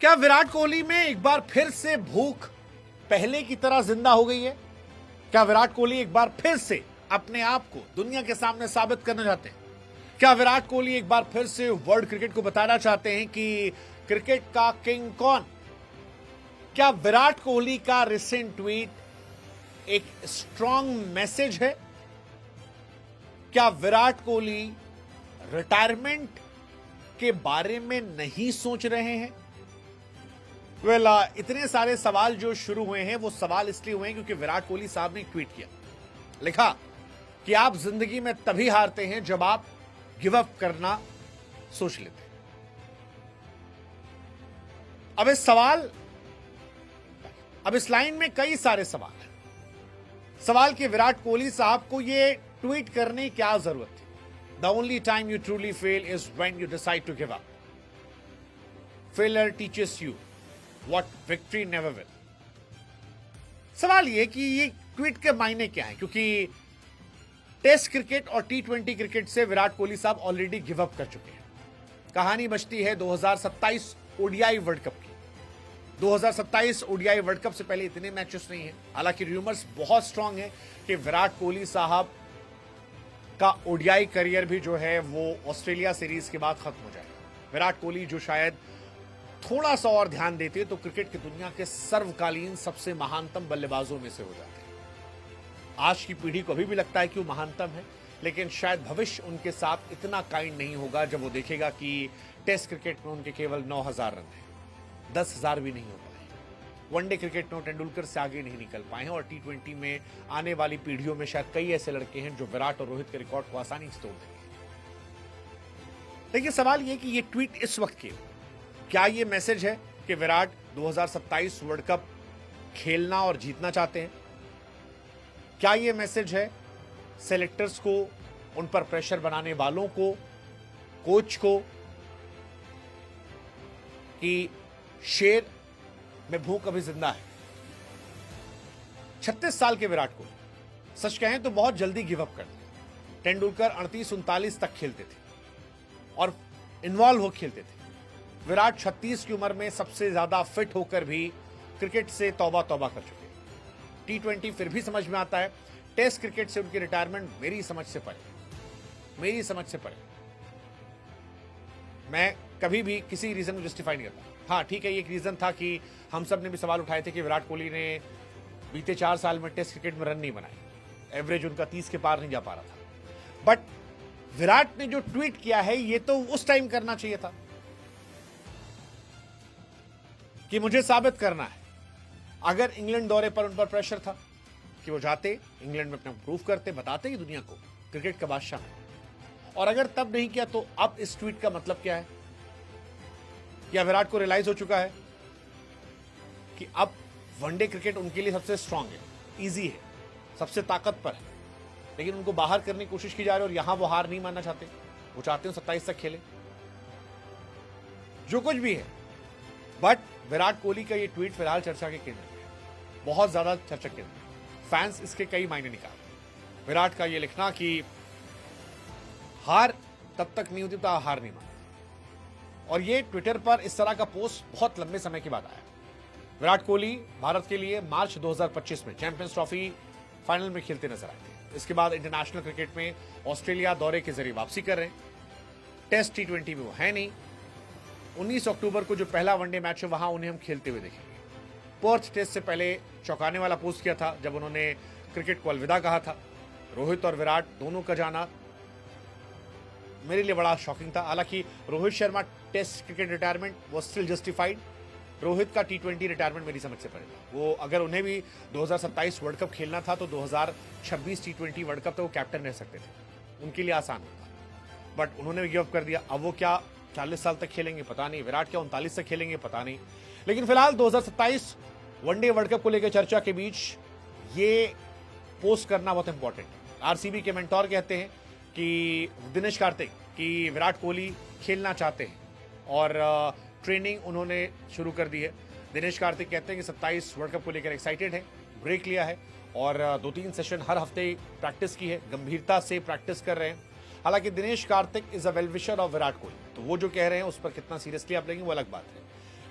क्या विराट कोहली में एक बार फिर से भूख पहले की तरह जिंदा हो गई है? क्या विराट कोहली एक बार फिर से अपने आप को दुनिया के सामने साबित करना चाहते हैं? क्या विराट कोहली एक बार फिर से वर्ल्ड क्रिकेट को बताना चाहते हैं कि क्रिकेट का किंग कौन? क्या विराट कोहली का रिसेंट ट्वीट एक स्ट्रॉन्ग मैसेज है? क्या विराट कोहली रिटायरमेंट के बारे में नहीं सोच रहे हैं? इतने सारे सवाल जो शुरू हुए हैं वो सवाल इसलिए हुए हैं क्योंकि विराट कोहली साहब ने एक ट्वीट किया, लिखा कि आप जिंदगी में तभी हारते हैं जब आप गिव अप करना सोच लेते हैं। अब इस लाइन में कई सारे सवाल हैं। सवाल कि विराट कोहली साहब को ये ट्वीट करने की क्या जरूरत थी? The only time you truly fail is when you decide to give up. Failure teaches you what victory never will. सवाल यह कि ये ट्वीट के मायने क्या है, क्योंकि टेस्ट क्रिकेट और टी20 क्रिकेट से विराट कोहली साहब ऑलरेडी गिव अप कर चुके हैं। कहानी बचती है 2027 ओडीआई वर्ल्ड कप की। 2027 ओडीआई वर्ल्ड कप से पहले इतने मैचेस नहीं है। हालांकि रूमर्स बहुत स्ट्रांग है कि विराट कोहली साहब का ओडीआई करियर भी जो है वो ऑस्ट्रेलिया सीरीज के बाद खत्म हो जाएगा। विराट कोहली जो शायद थोड़ा सा और ध्यान देते तो क्रिकेट की दुनिया के सर्वकालीन सबसे महानतम बल्लेबाजों में से हो जाते। आज की पीढ़ी को अभी भी लगता है कि वो महानतम है, लेकिन शायद भविष्य उनके साथ इतना काइंड नहीं होगा जब वो देखेगा कि टेस्ट क्रिकेट में उनके केवल 9,000 रन हैं, 10,000 भी नहीं हो पाए। वनडे क्रिकेट में टेंडुलकर से आगे नहीं निकल पाए हैं और टी20 में आने वाली पीढ़ियों में शायद कई ऐसे लड़के हैं जो विराट और रोहित के रिकॉर्ड को आसानी से तोड़ देंगे। लेकिन सवाल यह कि ये ट्वीट इस वक्त के क्या ये मैसेज है कि विराट 2027 वर्ल्ड कप खेलना और जीतना चाहते हैं? क्या ये मैसेज है सेलेक्टर्स को, उन पर प्रेशर बनाने वालों को, कोच को, कि शेर में भूख अभी जिंदा है? 36 साल के विराट कोहली सच कहें तो बहुत जल्दी गिव अप कर दिया। तेंदुलकर 38-39 तक खेलते थे और इन्वॉल्व हो खेलते थे। विराट 36 की उम्र में सबसे ज्यादा फिट होकर भी क्रिकेट से तौबा तौबा कर चुके। टी20 फिर भी समझ में आता है, टेस्ट क्रिकेट से उनकी रिटायरमेंट मेरी समझ से परे। मैं कभी भी किसी रीजन को जस्टिफाई नहीं करता। हाँ ठीक है, ये एक रीजन था कि हम सब ने भी सवाल उठाए थे कि विराट कोहली ने बीते 4 साल में टेस्ट क्रिकेट में रन नहीं बनाए, एवरेज उनका 30 के पार नहीं जा पा रहा था। बट विराट ने जो ट्वीट किया है ये तो उस टाइम करना चाहिए था कि मुझे साबित करना है। अगर इंग्लैंड दौरे पर उन पर प्रेशर था कि वो जाते इंग्लैंड में अपना प्रूव करते, बताते कि दुनिया को क्रिकेट का बादशाह है, और अगर तब नहीं किया तो अब इस ट्वीट का मतलब क्या है? क्या विराट को रियलाइज हो चुका है कि अब वनडे क्रिकेट उनके लिए सबसे स्ट्रांग है, इजी है, सबसे ताकतवर है, लेकिन उनको बाहर करने की कोशिश की जा रही है और यहां वो हार नहीं मानना चाहते। वो चाहते हैं 27 तक खेले, जो कुछ भी है। बट विराट कोहली का ये ट्वीट फिलहाल चर्चा के केंद्र में है, बहुत ज्यादा चर्चा के केंद्र में। फैंस इसके कई मायने निकाल। विराट का ये लिखना कि हार तब तक नहीं होती तो हार नहीं मानते, और ये ट्विटर पर इस तरह का पोस्ट बहुत लंबे समय के बाद आया। विराट कोहली भारत के लिए मार्च 2025 में चैंपियंस ट्रॉफी फाइनल में खेलते नजर आए थे। इसके बाद इंटरनेशनल क्रिकेट में ऑस्ट्रेलिया दौरे के जरिए वापसी कर रहे हैं। टेस्ट टी20 में वो है नहीं। 19 अक्टूबर को जो पहला वनडे मैच है वहां उन्हें हम खेलते हुए देखेंगे। पर्थ टेस्ट से पहले चौंकाने वाला पोस्ट किया था जब उन्होंने क्रिकेट को अलविदा कहा था। रोहित और विराट दोनों का जाना मेरे लिए बड़ा शॉकिंग था। हालांकि Rohit Sharma test cricket retirement वो स्टिल जस्टिफाइड। रोहित का टी20 रिटायरमेंट मेरी समझ से परे था। वो अगर उन्हें भी 2027 वर्ल्ड कप खेलना था तो 2026 टी20 वर्ल्ड कप तो वो कैप्टन रह सकते थे, उनके लिए आसान होता। बट उन्होंने गिव अप कर दिया। अब वो क्या 40 साल तक खेलेंगे पता नहीं, विराट क्या 39 तक खेलेंगे पता नहीं। लेकिन फिलहाल 2027 वनडे वर्ल्ड कप को लेकर चर्चा के बीच ये पोस्ट करना बहुत इंपॉर्टेंट है। आरसीबी के मेंटोर कहते हैं कि दिनेश कार्तिक कि विराट कोहली खेलना चाहते हैं और ट्रेनिंग उन्होंने शुरू कर दी है। दिनेश कार्तिक कहते हैं कि 27 वर्ल्ड कप को लेकर एक्साइटेड है, ब्रेक लिया है और 2-3 सेशन हर हफ्ते प्रैक्टिस की है, गंभीरता से प्रैक्टिस कर रहे हैं। हालांकि Dinesh Karthik is a well wisher of Virat Kohli, तो वो जो कह रहे हैं उस पर कितना सीरियसली आप लेंगे वो अलग बात है।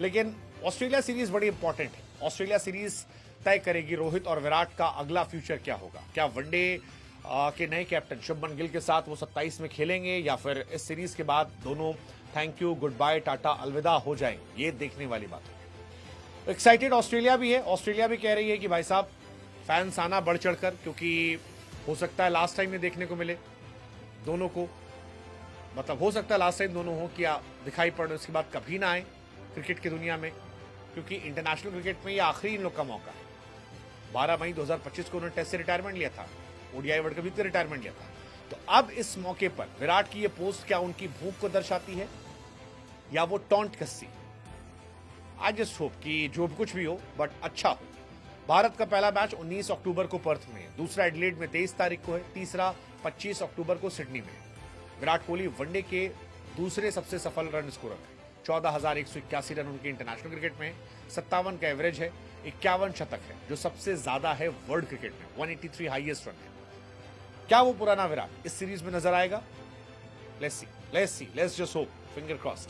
लेकिन ऑस्ट्रेलिया सीरीज बड़ी इंपॉर्टेंट है। ऑस्ट्रेलिया सीरीज तय करेगी रोहित और विराट का अगला फ्यूचर क्या होगा। क्या वनडे के नए कैप्टन शुभमन गिल के साथ वो 27 में खेलेंगे या फिर इस सीरीज के बाद दोनों thank you, goodbye, tata, अलविदा हो जाएंगे, ये देखने वाली बात है। एक्साइटेड ऑस्ट्रेलिया भी है। ऑस्ट्रेलिया भी कह रही है कि भाई साहब फैंस आना बढ़ चढ़कर, क्योंकि हो सकता है लास्ट टाइम ये देखने को मिले दोनों को, मतलब हो सकता है लास्ट टाइम दोनों हो क्या दिखाई पड़े, उसके बाद कभी ना आए क्रिकेट की दुनिया में, क्योंकि इंटरनेशनल क्रिकेट में ये आखिरी इन लोग का मौका है। 12 मई 2025 को उन्होंने टेस्ट से रिटायरमेंट लिया था, ओडीआई वर्ल्ड कप से रिटायरमेंट लिया था। तो अब इस मौके पर विराट की ये पोस्ट क्या उनकी भूख को दर्शाती है या वो टॉन्ट कस्सी? आई जस्ट होप कि जो भी कुछ भी हो बट अच्छा हो। भारत का पहला मैच 19 अक्टूबर को पर्थ में है, दूसरा एडिलेड में 23 तारीख को है, तीसरा 25 अक्टूबर को सिडनी में है। विराट कोहली वनडे के दूसरे सबसे सफल रन स्कोरर है। 14,181 रन उनके इंटरनेशनल क्रिकेट में, 57 का एवरेज है, 51 शतक है जो सबसे ज्यादा है वर्ल्ड क्रिकेट में, 183 हाईएस्ट रन है। क्या वो पुराना विराट इस सीरीज में नजर आएगा? Let's see, let's just hope, finger crossed.